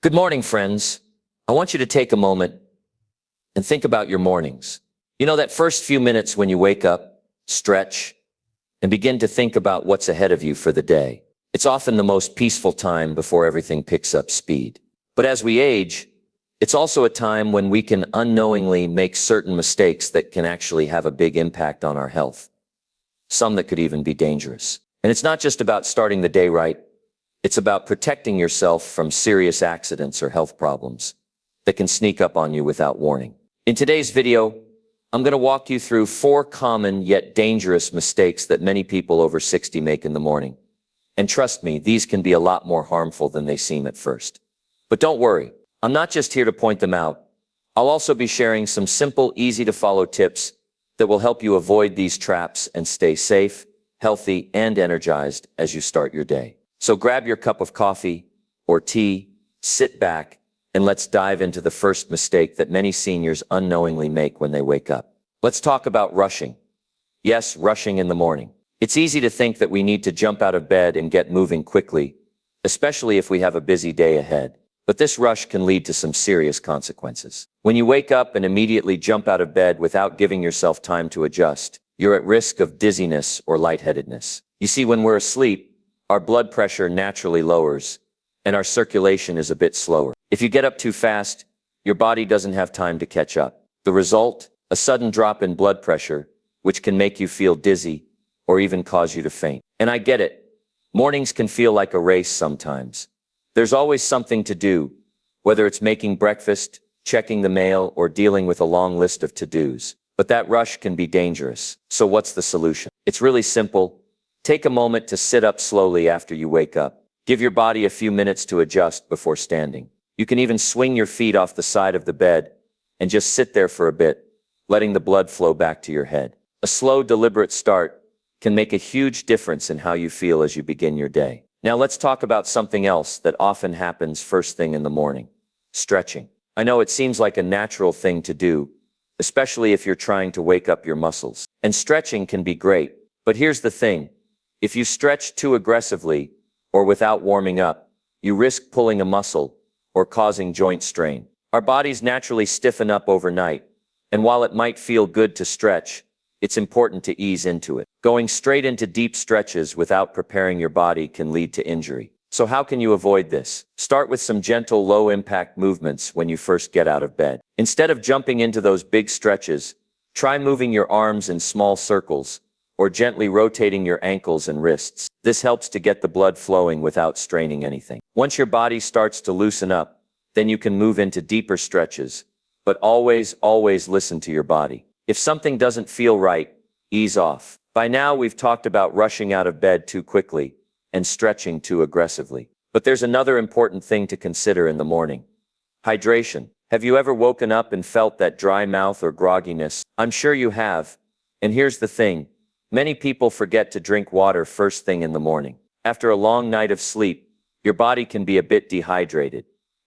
Good morning, friends. I want you to take a moment and think about your mornings. You know, that first few minutes when you wake up, stretch, and begin to think about what's ahead of you for the day. It's often the most peaceful time before everything picks up speed. But as we age, it's also a time when we can unknowingly make certain mistakes that can actually have a big impact on our health. Some that could even be dangerous. And it's not just about starting the day right. It's about protecting yourself from serious accidents or health problems that can sneak up on you without warning. In today's video, I'm going to walk you through 4 common yet dangerous mistakes that many people over 60 make in the morning. And trust me, these can be a lot more harmful than they seem at first. But don't worry, I'm not just here to point them out. I'll also be sharing some simple, easy-to-follow tips that will help you avoid these traps and stay safe, healthy, and energized as you start your day. So grab your cup of coffee or tea, sit back, and let's dive into the first mistake that many seniors unknowingly make when they wake up. Let's talk about rushing. Yes, rushing in the morning. It's easy to think that we need to jump out of bed and get moving quickly, especially if we have a busy day ahead. But this rush can lead to some serious consequences. When you wake up and immediately jump out of bed without giving yourself time to adjust, you're at risk of dizziness or lightheadedness. You see, when we're asleep, our blood pressure naturally lowers, and our circulation is a bit slower. If you get up too fast, your body doesn't have time to catch up. The result? A sudden drop in blood pressure, which can make you feel dizzy or even cause you to faint. And I get it. Mornings can feel like a race sometimes. There's always something to do, whether it's making breakfast, checking the mail, or dealing with a long list of to-dos. But that rush can be dangerous. So what's the solution? It's really simple. Take a moment to sit up slowly after you wake up. Give your body a few minutes to adjust before standing. You can even swing your feet off the side of the bed and just sit there for a bit, letting the blood flow back to your head. A slow, deliberate start can make a huge difference in how you feel as you begin your day. Now let's talk about something else that often happens first thing in the morning. Stretching. I know it seems like a natural thing to do, especially if you're trying to wake up your muscles. And stretching can be great. But here's the thing. If you stretch too aggressively or without warming up, you risk pulling a muscle or causing joint strain. Our bodies naturally stiffen up overnight, and while it might feel good to stretch, it's important to ease into it. Going straight into deep stretches without preparing your body can lead to injury. So how can you avoid this? Start with some gentle, low-impact movements when you first get out of bed. Instead of jumping into those big stretches, try moving your arms in small circles or gently rotating your ankles and wrists. This helps to get the blood flowing without straining anything. Once your body starts to loosen up, then you can move into deeper stretches. But always listen to your body. If something doesn't feel right, ease off. By now, we've talked about rushing out of bed too quickly and stretching too aggressively. But there's another important thing to consider in the morning. Hydration. Have you ever woken up and felt that dry mouth or grogginess? I'm sure you have. And here's the thing. Many people forget to drink water first thing in the morning. After a long night of sleep, your body can be a bit dehydrated.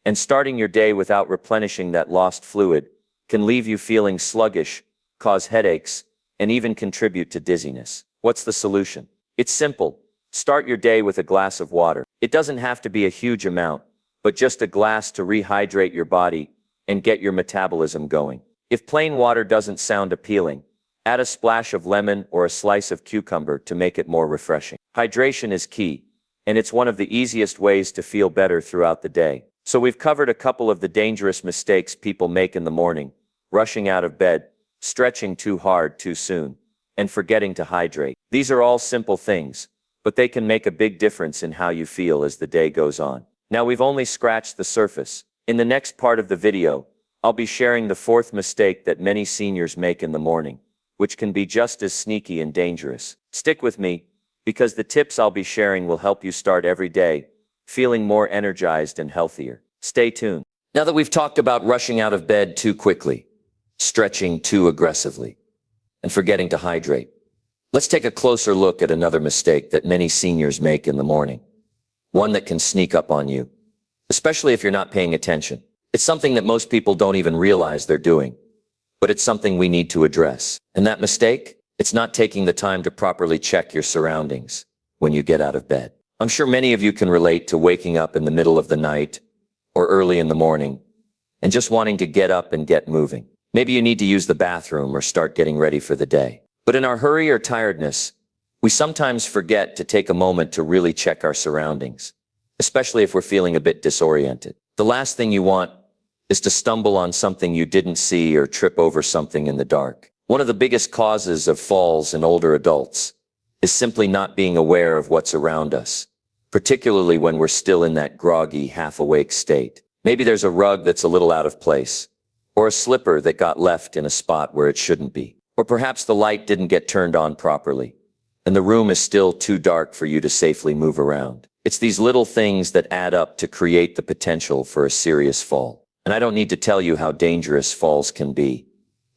And starting your day without replenishing that lost fluid can leave you feeling sluggish, cause headaches, and even contribute to dizziness. What's the solution? It's simple. Start your day with a glass of water. It doesn't have to be a huge amount, but just a glass to rehydrate your body and get your metabolism going. If plain water doesn't sound appealing, add a splash of lemon or a slice of cucumber to make it more refreshing. Hydration is key, and it's one of the easiest ways to feel better throughout the day. So we've covered a couple of the dangerous mistakes people make in the morning: rushing out of bed, stretching too hard too soon, and forgetting to hydrate. These are all simple things, but they can make a big difference in how you feel as the day goes on. Now we've only scratched the surface. In the next part of the video, I'll be sharing the 4th mistake that many seniors make in the morning, which can be just as sneaky and dangerous. Stick with me, because the tips I'll be sharing will help you start every day feeling more energized and healthier. Stay tuned. Now that we've talked about rushing out of bed too quickly, stretching too aggressively, and forgetting to hydrate, let's take a closer look at another mistake that many seniors make in the morning. One that can sneak up on you, especially if you're not paying attention. It's something that most people don't even realize they're doing, but it's something we need to address. And that mistake? It's not taking the time to properly check your surroundings when you get out of bed. I'm sure many of you can relate to waking up in the middle of the night or early in the morning, and just wanting to get up and get moving. Maybe you need to use the bathroom or start getting ready for the day. But in our hurry or tiredness, we sometimes forget to take a moment to really check our surroundings, especially if we're feeling a bit disoriented. The last thing you want is to stumble on something you didn't see or trip over something in the dark. One of the biggest causes of falls in older adults is simply not being aware of what's around us, particularly when we're still in that groggy, half-awake state. Maybe there's a rug that's a little out of place, or a slipper that got left in a spot where it shouldn't be. Or perhaps the light didn't get turned on properly, and the room is still too dark for you to safely move around. It's these little things that add up to create the potential for a serious fall. And I don't need to tell you how dangerous falls can be,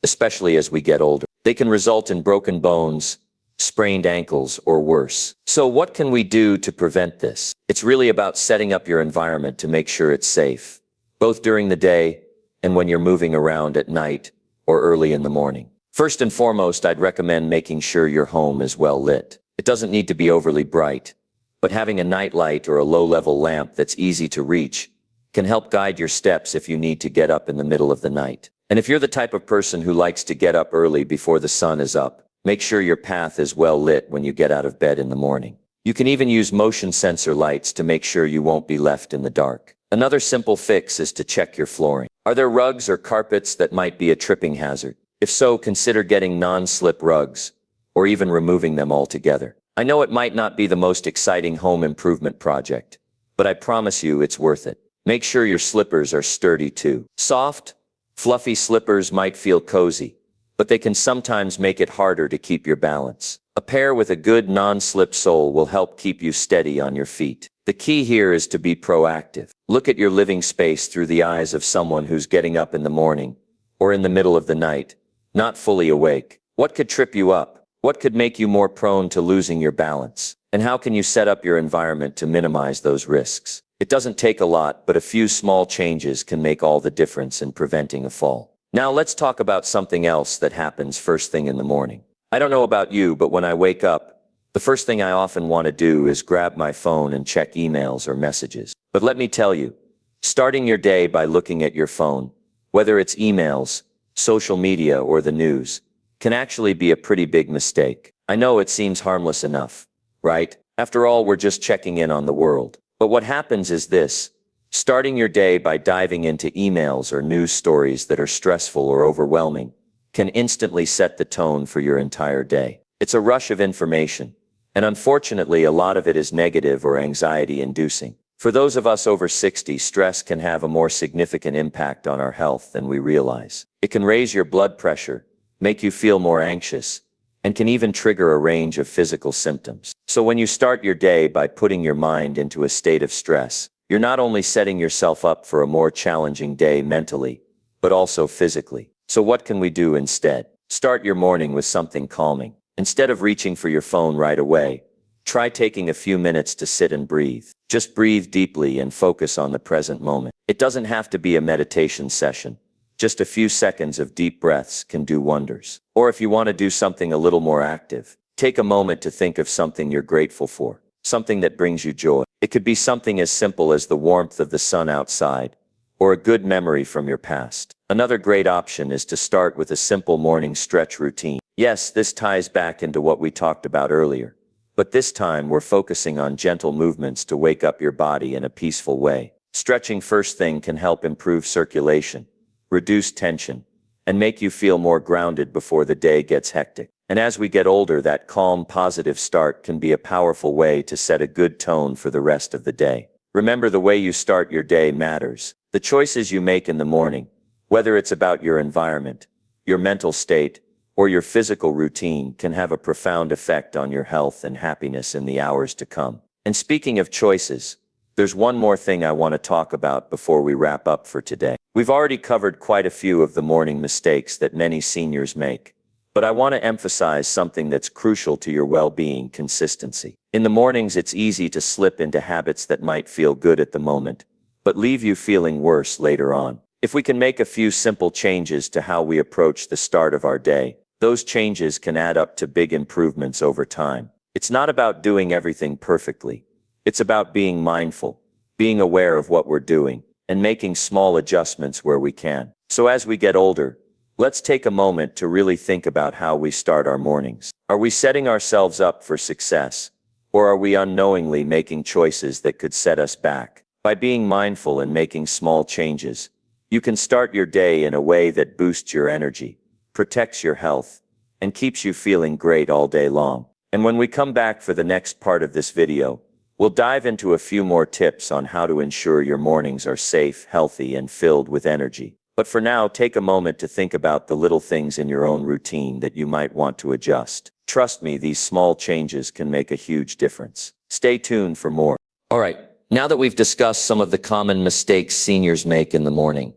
especially as we get older. They can result in broken bones, sprained ankles, or worse. So what can we do to prevent this? It's really about setting up your environment to make sure it's safe, both during the day and when you're moving around at night or early in the morning. First and foremost, I'd recommend making sure your home is well lit. It doesn't need to be overly bright, but having a nightlight or a low-level lamp that's easy to reach can help guide your steps if you need to get up in the middle of the night. And if you're the type of person who likes to get up early before the sun is up, make sure your path is well lit when you get out of bed in the morning. You can even use motion sensor lights to make sure you won't be left in the dark. Another simple fix is to check your flooring. Are there rugs or carpets that might be a tripping hazard? If so, consider getting non-slip rugs, or even removing them altogether. I know it might not be the most exciting home improvement project, but I promise you it's worth it. Make sure your slippers are sturdy too. Soft, fluffy slippers might feel cozy, but they can sometimes make it harder to keep your balance. A pair with a good non-slip sole will help keep you steady on your feet. The key here is to be proactive. Look at your living space through the eyes of someone who's getting up in the morning, or in the middle of the night, not fully awake. What could trip you up? What could make you more prone to losing your balance? And how can you set up your environment to minimize those risks? It doesn't take a lot, but a few small changes can make all the difference in preventing a fall. Now let's talk about something else that happens first thing in the morning. I don't know about you, but when I wake up, the first thing I often want to do is grab my phone and check emails or messages. But let me tell you, starting your day by looking at your phone, whether it's emails, social media, or the news, can actually be a pretty big mistake. I know it seems harmless enough, right? After all, we're just checking in on the world. But what happens is this: starting your day by diving into emails or news stories that are stressful or overwhelming can instantly set the tone for your entire day. It's a rush of information, and unfortunately, a lot of it is negative or anxiety-inducing. For those of us over 60, stress can have a more significant impact on our health than we realize. It can raise your blood pressure, make you feel more anxious, and can even trigger a range of physical symptoms. So when you start your day by putting your mind into a state of stress, you're not only setting yourself up for a more challenging day mentally, but also physically. So what can we do instead? Start your morning with something calming. Instead of reaching for your phone right away, try taking a few minutes to sit and breathe. Just breathe deeply and focus on the present moment. It doesn't have to be a meditation session. Just a few seconds of deep breaths can do wonders. Or if you want to do something a little more active, take a moment to think of something you're grateful for, something that brings you joy. It could be something as simple as the warmth of the sun outside, or a good memory from your past. Another great option is to start with a simple morning stretch routine. Yes, this ties back into what we talked about earlier, but this time we're focusing on gentle movements to wake up your body in a peaceful way. Stretching first thing can help improve circulation, reduce tension, and make you feel more grounded before the day gets hectic. And as we get older, that calm, positive start can be a powerful way to set a good tone for the rest of the day. Remember, the way you start your day matters. The choices you make in the morning, whether it's about your environment, your mental state, or your physical routine, can have a profound effect on your health and happiness in the hours to come. And speaking of choices, there's one more thing I want to talk about before we wrap up for today. We've already covered quite a few of the morning mistakes that many seniors make, but I want to emphasize something that's crucial to your well-being: consistency. In the mornings, it's easy to slip into habits that might feel good at the moment, but leave you feeling worse later on. If we can make a few simple changes to how we approach the start of our day, those changes can add up to big improvements over time. It's not about doing everything perfectly. It's about being mindful, being aware of what we're doing, and making small adjustments where we can. So as we get older, let's take a moment to really think about how we start our mornings. Are we setting ourselves up for success, or are we unknowingly making choices that could set us back? By being mindful and making small changes, you can start your day in a way that boosts your energy, protects your health, and keeps you feeling great all day long. And when we come back for the next part of this video, we'll dive into a few more tips on how to ensure your mornings are safe, healthy, and filled with energy. But for now, take a moment to think about the little things in your own routine that you might want to adjust. Trust me, these small changes can make a huge difference. Stay tuned for more. All right, now that we've discussed some of the common mistakes seniors make in the morning,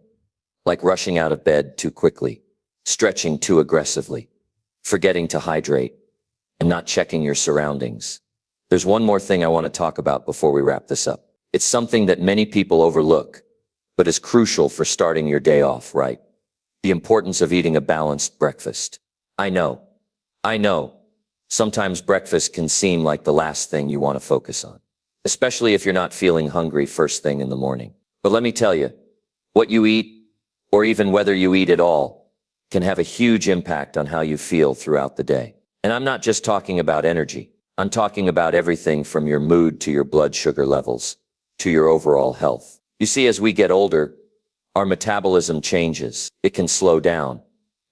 like rushing out of bed too quickly, stretching too aggressively, forgetting to hydrate, and not checking your surroundings, there's one more thing I want to talk about before we wrap this up. It's something that many people overlook, but is crucial for starting your day off right. The importance of eating a balanced breakfast. I know. Sometimes breakfast can seem like the last thing you want to focus on, especially if you're not feeling hungry first thing in the morning. But let me tell you, what you eat, or even whether you eat at all, can have a huge impact on how you feel throughout the day. And I'm not just talking about energy. I'm talking about everything from your mood to your blood sugar levels, to your overall health. You see, as we get older, our metabolism changes. It can slow down,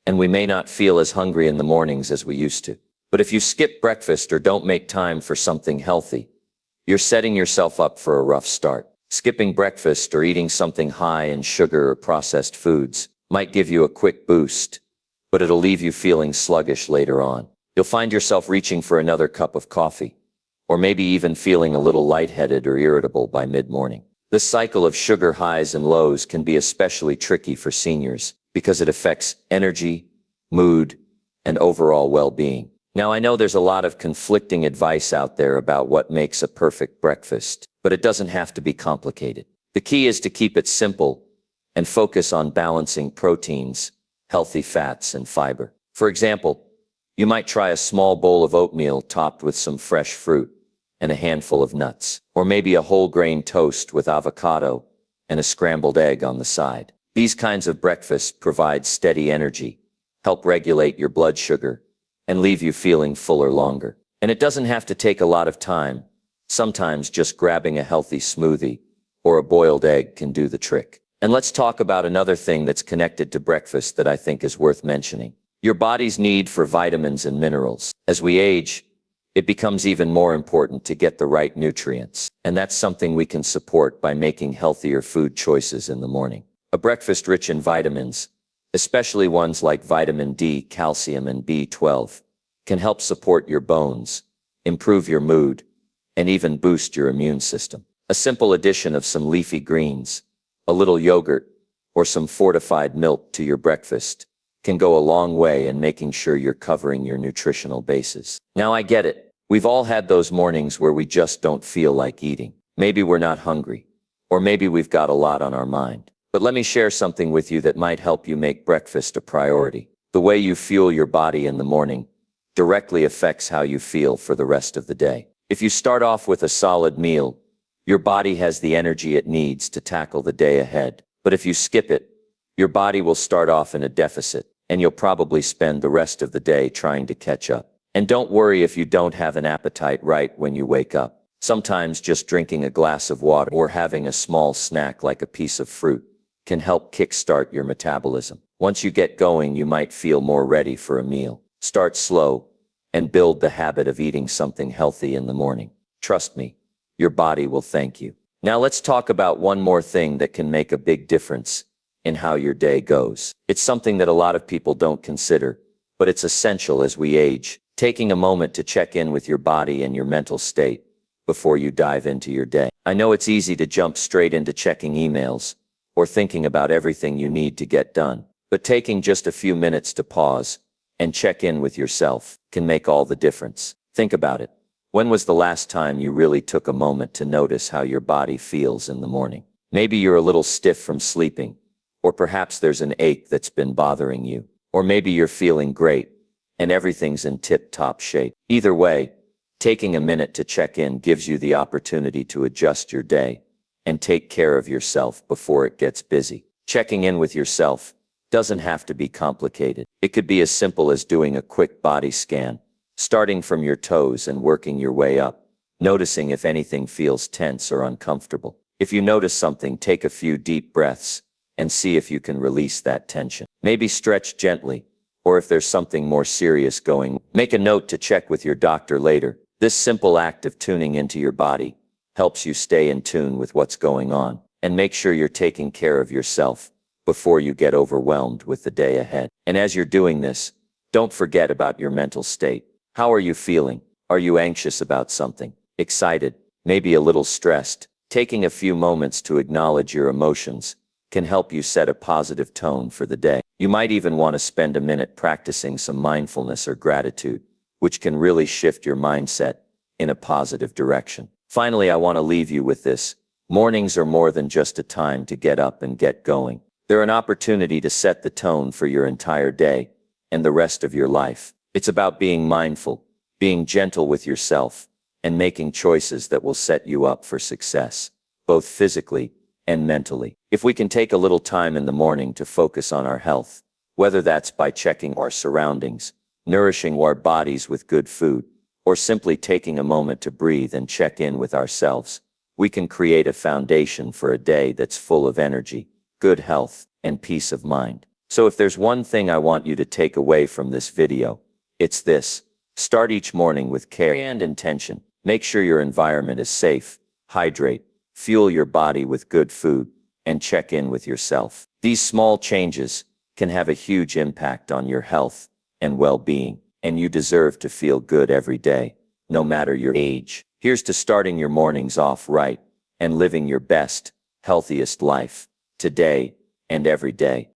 and we may not feel as hungry in the mornings as we used to. But if you skip breakfast or don't make time for something healthy, you're setting yourself up for a rough start. Skipping breakfast or eating something high in sugar or processed foods might give you a quick boost, but it'll leave you feeling sluggish later on. You'll find yourself reaching for another cup of coffee, or maybe even feeling a little lightheaded or irritable by mid-morning. This cycle of sugar highs and lows can be especially tricky for seniors because it affects energy, mood, and overall well-being. Now, I know there's a lot of conflicting advice out there about what makes a perfect breakfast, but it doesn't have to be complicated. The key is to keep it simple and focus on balancing proteins, healthy fats, and fiber. For example, you might try a small bowl of oatmeal topped with some fresh fruit and a handful of nuts, or maybe a whole grain toast with avocado and a scrambled egg on the side. These kinds of breakfasts provide steady energy, help regulate your blood sugar, and leave you feeling fuller longer. And it doesn't have to take a lot of time. Sometimes just grabbing a healthy smoothie or a boiled egg can do the trick. And let's talk about another thing that's connected to breakfast that I think is worth mentioning. Your body's need for vitamins and minerals. As we age, it becomes even more important to get the right nutrients. And that's something we can support by making healthier food choices in the morning. A breakfast rich in vitamins, especially ones like vitamin D, calcium, and B12, can help support your bones, improve your mood, and even boost your immune system. A simple addition of some leafy greens, a little yogurt, or some fortified milk to your breakfast can go a long way in making sure you're covering your nutritional bases. Now, I get it. We've all had those mornings where we just don't feel like eating. Maybe we're not hungry, or maybe we've got a lot on our mind. But let me share something with you that might help you make breakfast a priority. The way you fuel your body in the morning directly affects how you feel for the rest of the day. If you start off with a solid meal, your body has the energy it needs to tackle the day ahead. But if you skip it, your body will start off in a deficit, and you'll probably spend the rest of the day trying to catch up. And don't worry if you don't have an appetite right when you wake up. Sometimes just drinking a glass of water or having a small snack like a piece of fruit can help kickstart your metabolism. Once you get going, you might feel more ready for a meal. Start slow and build the habit of eating something healthy in the morning. Trust me, your body will thank you. Now let's talk about one more thing that can make a big difference in how your day goes. It's something that a lot of people don't consider, but it's essential as we age. Taking a moment to check in with your body and your mental state before you dive into your day. I know it's easy to jump straight into checking emails or thinking about everything you need to get done, but taking just a few minutes to pause and check in with yourself can make all the difference. Think about it. When was the last time you really took a moment to notice how your body feels in the morning? Maybe you're a little stiff from sleeping, or perhaps there's an ache that's been bothering you, or maybe you're feeling great and everything's in tip-top shape. Either way, taking a minute to check in gives you the opportunity to adjust your day and take care of yourself before it gets busy. Checking in with yourself doesn't have to be complicated. It could be as simple as doing a quick body scan, starting from your toes and working your way up, noticing if anything feels tense or uncomfortable. If you notice something, take a few deep breaths and see if you can release that tension. Maybe stretch gently, or if there's something more serious going, make a note to check with your doctor later. This simple act of tuning into your body helps you stay in tune with what's going on, and make sure you're taking care of yourself before you get overwhelmed with the day ahead. And as you're doing this, don't forget about your mental state. How are you feeling? Are you anxious about something? Excited? Maybe a little stressed? Taking a few moments to acknowledge your emotions can help you set a positive tone for the day. You might even want to spend a minute practicing some mindfulness or gratitude, which can really shift your mindset in a positive direction. Finally, I want to leave you with this. Mornings are more than just a time to get up and get going. They're an opportunity to set the tone for your entire day and the rest of your life. It's about being mindful, being gentle with yourself, and making choices that will set you up for success, both physically and mentally. If we can take a little time in the morning to focus on our health, whether that's by checking our surroundings, nourishing our bodies with good food, or simply taking a moment to breathe and check in with ourselves, we can create a foundation for a day that's full of energy, good health, and peace of mind. So if there's one thing I want you to take away from this video, it's this. Start each morning with care and intention. Make sure your environment is safe, hydrate, fuel your body with good food, and check in with yourself. These small changes can have a huge impact on your health and well-being, and you deserve to feel good every day, no matter your age. Here's to starting your mornings off right and living your best, healthiest life, today and every day.